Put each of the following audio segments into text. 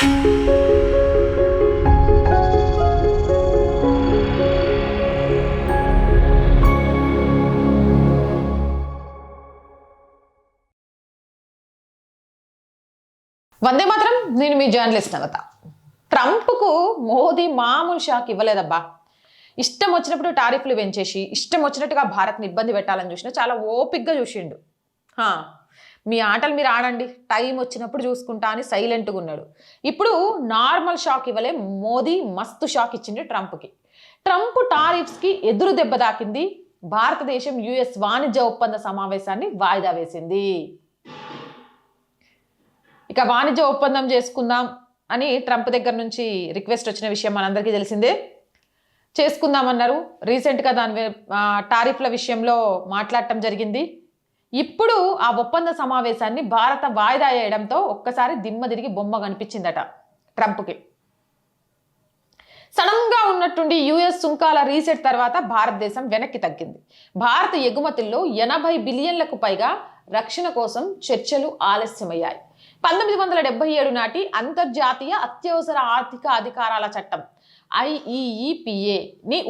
వందే మాత్రం. నేను మీ జర్నలిస్ట్ నవత. ట్రంప్కు మోదీ మామూలు షాక్ ఇవ్వలేదబ్బా. ఇష్టం వచ్చినప్పుడు టారిఫ్లు పెంచేసి ఇష్టం వచ్చినట్టుగా భారత్ని ఇబ్బంది పెట్టాలని చూసినా చాలా ఓపిక్గా చూసిండు. మీ ఆటలు మీరు ఆడండి, టైం వచ్చినప్పుడు చూసుకుంటా అని సైలెంట్గా ఉన్నాడు. ఇప్పుడు నార్మల్ షాక్ ఇవ్వలే, మోదీ మస్తు షాక్ ఇచ్చిండు ట్రంప్కి. ట్రంప్ టారిఫ్స్కి ఎదురు దెబ్బ తాకింది. భారతదేశం యుఎస్ వాణిజ్య ఒప్పంద సమావేశాన్ని వాయిదా వేసింది. ఇక వాణిజ్య ఒప్పందం చేసుకుందాం అని ట్రంప్ దగ్గర నుంచి రిక్వెస్ట్ వచ్చిన విషయం మనందరికీ తెలిసిందే. చేసుకుందామన్నారు. రీసెంట్గా దాని టారిఫ్ల విషయంలో మాట్లాడటం జరిగింది. ఇప్పుడు ఆ ఒప్పంద సమావేశాన్ని భారత వాయిదా వేయడంతో ఒక్కసారి దిమ్మ తిరిగి బొమ్మ కనిపించిందట ట్రంప్కి. సడన్గా ఉన్నట్టుండి యుఎస్ సుంకాల రీసెట్ తర్వాత భారతదేశం వెనక్కి తగ్గింది. భారత ఎగుమతుల్లో 80 బిలియన్లకు పైగా రక్షణ కోసం చర్చలు ఆలస్యమయ్యాయి. 1977 నాటి అంతర్జాతీయ అత్యవసర ఆర్థిక అధికారాల చట్టం IEEPA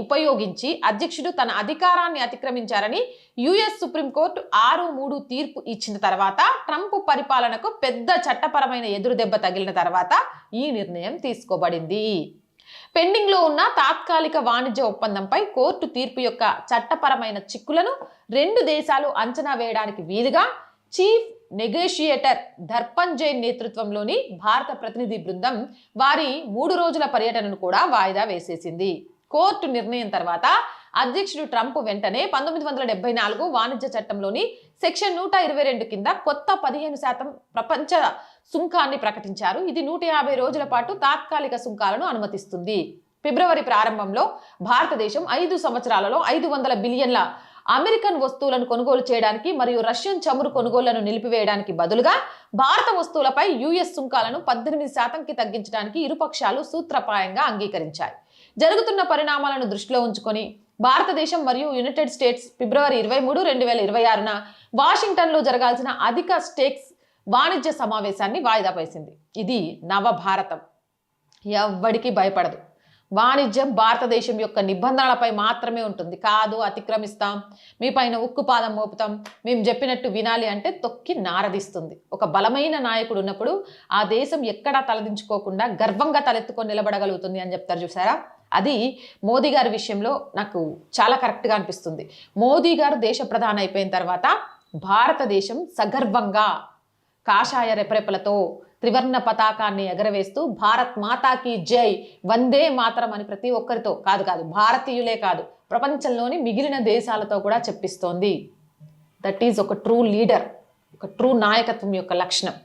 ఉపయోగించి అధ్యక్షుడు తన అధికారాన్ని అతిక్రమించారని యుఎస్ సుప్రీంకోర్టు 6-3 తీర్పు ఇచ్చిన తర్వాత ట్రంప్ పరిపాలనకు పెద్ద చట్టపరమైన ఎదురుదెబ్బ తగిలిన తర్వాత ఈ నిర్ణయం తీసుకోబడింది. పెండింగ్లో ఉన్న తాత్కాలిక వాణిజ్య ఒప్పందంపై కోర్టు తీర్పు యొక్క చట్టపరమైన చిక్కులను 2 దేశాలు అంచనా వేయడానికి వీలుగా చీఫ్ నెగోషియేటర్ దర్పణ్ జైన్ నేతృత్వంలోని భారత ప్రతినిధి బృందం వారి 3 రోజుల పర్యటనను కూడా వాయిదా వేసేసింది. కోర్టు నిర్ణయం తర్వాత అధ్యక్షుడు ట్రంప్ వెంటనే 1974 వాణిజ్య చట్టంలోని సెక్షన్ 122 కింద కొత్త 15% ప్రపంచ సుంకాన్ని ప్రకటించారు. ఇది 150 రోజుల పాటు తాత్కాలిక సుంకాలను అనుమతిస్తుంది. ఫిబ్రవరి ప్రారంభంలో భారతదేశం 5 సంవత్సరాలలో 500 బిలియన్ల అమెరికన్ వస్తువులను కొనుగోలు చేయడానికి మరియు రష్యన్ చమురు కొనుగోళ్లను నిలిపివేయడానికి బదులుగా భారత వస్తువులపై యుఎస్ సుంకాలను 18%కి తగ్గించడానికి ఇరుపక్షాలు సూత్రప్రాయంగా అంగీకరించాయి. జరుగుతున్న పరిణామాలను దృష్టిలో ఉంచుకొని భారతదేశం మరియు యునైటెడ్ స్టేట్స్ ఫిబ్రవరి 23, 2026న వాషింగ్టన్లో జరగాల్సిన అధిక స్టేక్స్ వాణిజ్య సమావేశాన్ని వాయిదా వేసింది. ఇది నవభారతం. ఎవ్వడికి భయపడదు. వాణిజ్యం భారతదేశం యొక్క నిబంధనలపై మాత్రమే ఉంటుంది. కాదు అతిక్రమిస్తాం, మీ పైన ఉక్కుపాదం మోపుతాం, మేము చెప్పినట్టు వినాలి అంటే తొక్కి నారదిస్తుంది. ఒక బలమైన నాయకుడు ఉన్నప్పుడు ఆ దేశం ఎక్కడా తలదించుకోకుండా గర్వంగా తలెత్తుకొని నిలబడగలుగుతుంది అని చెప్తారు చూసారా. అది మోదీ గారి విషయంలో నాకు చాలా కరెక్ట్గా అనిపిస్తుంది. మోదీ గారు దేశ ప్రధాని అయిపోయిన తర్వాత భారతదేశం సగర్వంగా కాషాయ రెపరెపలతో త్రివర్ణ పతాకాన్ని ఎగరవేస్తూ భారత్ మాతాకి జై, వందే మాతరం అని ప్రతి ఒక్కరితో కాదు భారతీయులే కాదు ప్రపంచంలోని మిగిలిన దేశాలతో కూడా చెప్పిస్తోంది. దట్ ఈజ్ ఒక ట్రూ లీడర్, ఒక ట్రూ నాయకత్వం యొక్క లక్షణం.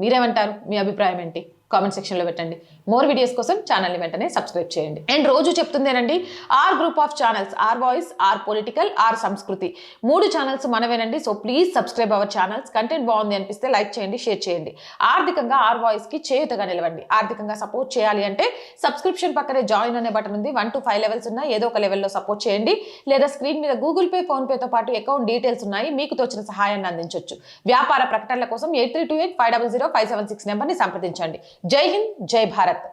మీరేమంటారు? మీ అభిప్రాయం ఏంటి? కామెంట్ సెక్షన్లో పెట్టండి. మోర్ వీడియోస్ కోసం ఛానల్ని వెంటనే సబ్స్క్రైబ్ చేయండి. అండ్ రోజు చెప్తుందేనండి, R group of channels, R voice, R political, R Samskruthi, 3 channels మనవేనండి. So please subscribe our channels. Content బాగుంది అనిపిస్తే లైక్ చేయండి, షేర్ చేయండి. ఆర్థికంగా ఆర్ వాయిస్కి చేయుతగా నిలవండి. ఆర్థికంగా సపోర్ట్ చేయాలి అంటే సబ్స్క్రిప్షన్ పక్కనే జాయిన్ అనే బటన్ ఉంది. 1 to 5 లెవెల్స్ ఉన్నాయి. ఏదో ఒక లెవెల్లో సపోర్ట్ చేయండి. లేదా స్క్రీన్ మీద గూగుల్ పే, ఫోన్పేతో పాటు అకౌంట్ డీటెయిల్స్ ఉన్నాయి. మీకు తోచిన సహాయాన్ని అందించవచ్చు. వ్యాపార ప్రకటనల కోసం 8328500576 నెంబర్ని సంప్రదించండి. జై హింద్, జై భారత్.